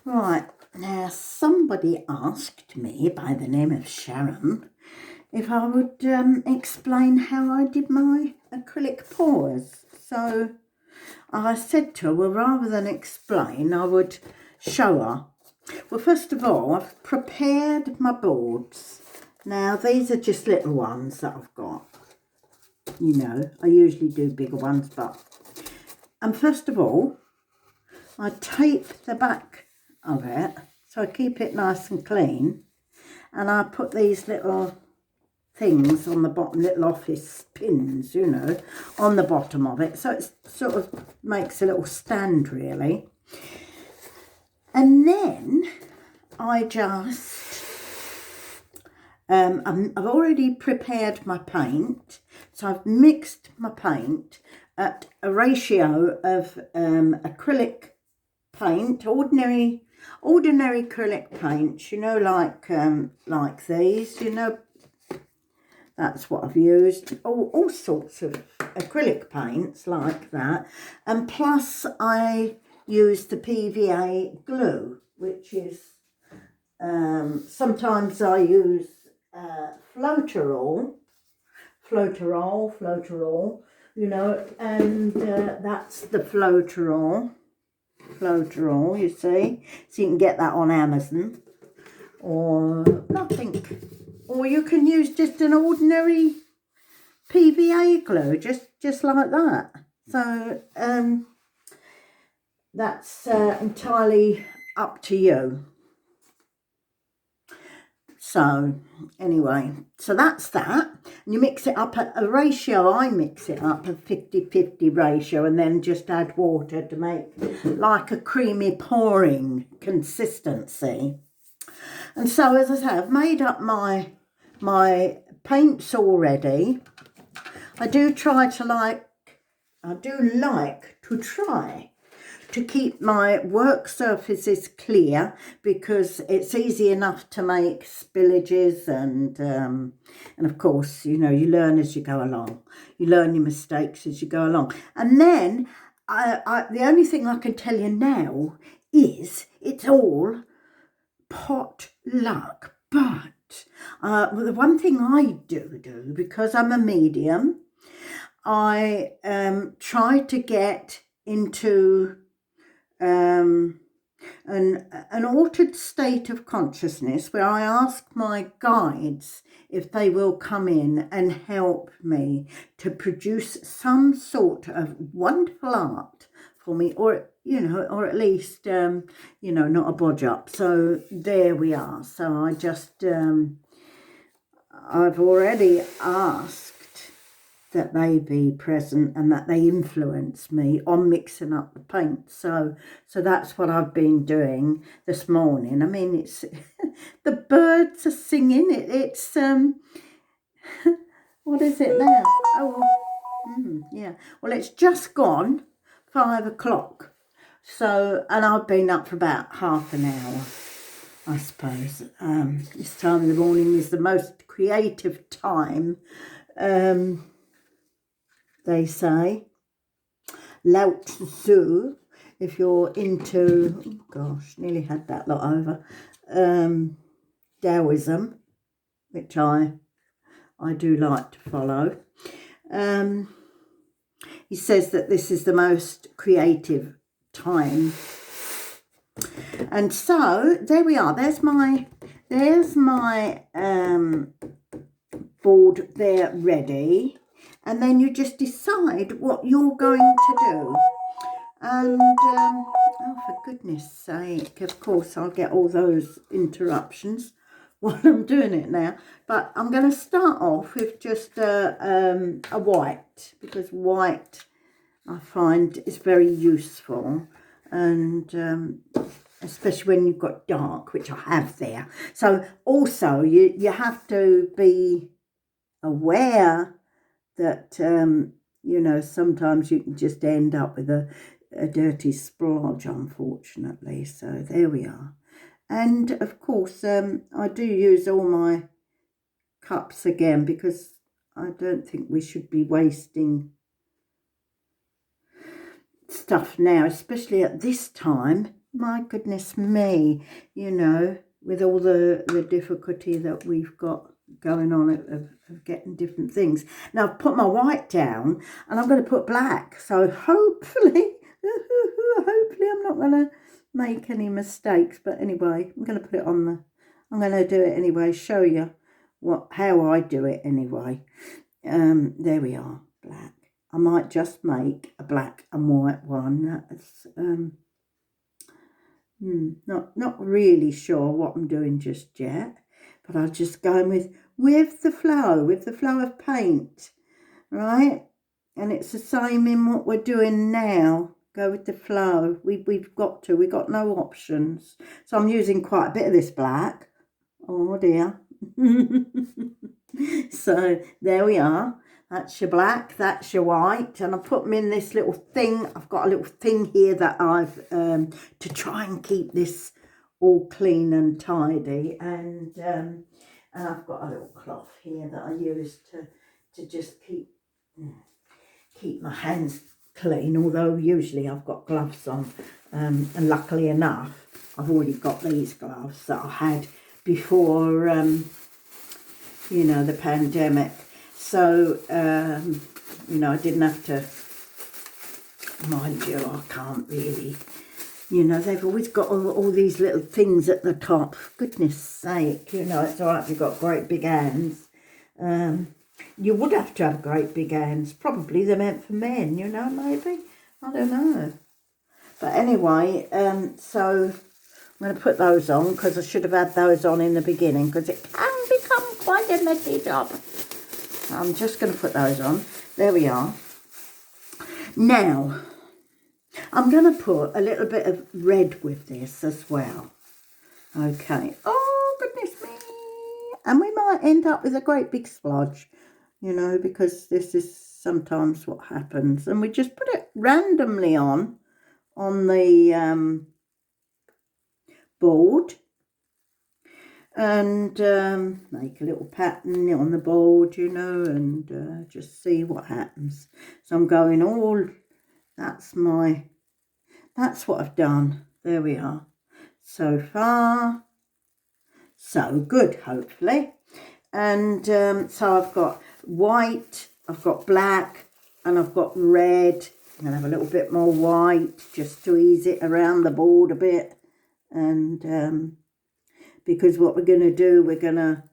Right, now somebody asked me by the name of Sharon if I would explain how I did my acrylic pours. So I said to her, well, rather than explain, I would show her. Well, first of all, I've prepared my boards. Now, these are just little ones that I've got. You know, I usually do bigger ones, but... And first of all, I tape the back of it, so I keep it nice and clean. And I put these little things on the bottom, little office pins, you know, on the bottom of it. So it sort of makes a little stand, really. And then I just, I've already prepared my paint. So I've mixed my paint at a ratio of acrylic paint, ordinary acrylic paints, you know, like these, you know, that's what I've used. All sorts of acrylic paints like that. And plus I use the PVA glue, which is, sometimes I use floaterol, you know, and that's the floaterol, you see. So you can get that on Amazon, or nothing. Or you can use just an ordinary PVA glue, just like that. So that's entirely up to you. So anyway, so that's that. And you mix it up at a ratio. I mix it up a 50-50 ratio, and then just add water to make like a creamy pouring consistency. And so, as I say, I've made up my paints already. I do like to try to keep my work surfaces clear, because it's easy enough to make spillages, and of course, you know, you learn as you go along. You learn your mistakes as you go along. And then the only thing I can tell you now is it's all pot luck. But the one thing I do, because I'm a medium, I try to get into an altered state of consciousness, where I ask my guides if they will come in and help me to produce some sort of wonderful art for me, or, you know, or at least, you know, not a bodge up. So there we are. So I just, I've already asked that they be present and that they influence me on mixing up the paint. So that's what I've been doing this morning. I mean, it's the birds are singing. It's what is it now? Oh, yeah. Well, it's just gone 5 o'clock. So, and I've been up for about half an hour, I suppose. This time in the morning is the most creative time. They say, Lao Tzu, if you're into, oh gosh, nearly had that lot over, Taoism, which I do like to follow. He says that this is the most creative time. And so there we are. There's my board there ready. And then you just decide what you're going to do. And, oh, for goodness sake, of course, I'll get all those interruptions while I'm doing it now. But I'm going to start off with just a white, because white, I find, is very useful. And especially when you've got dark, which I have there. So also, you have to be aware that, you know, sometimes you can just end up with a dirty splodge, unfortunately. So there we are. And of course, I do use all my cups again, because I don't think we should be wasting stuff now, especially at this time my goodness me, you know, with all the difficulty that we've got going on of getting different things. Now I've put my white down and I'm going to put black. So hopefully, hopefully I'm not going to make any mistakes. But anyway, I'm going to put it on I'm going to do it anyway, show you how I do it anyway. There we are, black. I might just make a black and white one. That's not really sure what I'm doing just yet, but I'll just go with the flow of paint, right? And it's the same in what we're doing now. Go with the flow. We've got no options. So I'm using quite a bit of this black. Oh dear. So there we are. That's your black, that's your white, and I put them in this little thing. I've got a little thing here that I've, to try and keep this all clean and tidy, and I've got a little cloth here that I use to just keep my hands clean, although usually I've got gloves on, and luckily enough, I've already got these gloves that I had before, you know, the pandemic. So, you know, I didn't have to, mind you, I can't really, you know, they've always got all these little things at the top. Goodness sake, you know, it's all right if you've got great big hands. You would have to have great big hands. Probably they're meant for men, you know, maybe. I don't know. But anyway, so I'm going to put those on because I should have had those on in the beginning because it can become quite a messy job. I'm just going to put those on. There we are. Now, I'm going to put a little bit of red with this as well. Okay. Oh, goodness me. And we might end up with a great big splodge, you know, because this is sometimes what happens. And we just put it randomly on the board. And make a little pattern on the board, you know, and just see what happens. So I'm going that's what I've done. There we are. So far, so good, hopefully. And so I've got white, I've got black, and I've got red. I'm going to have a little bit more white just to ease it around the board a bit. And because what we're going to do, we're going to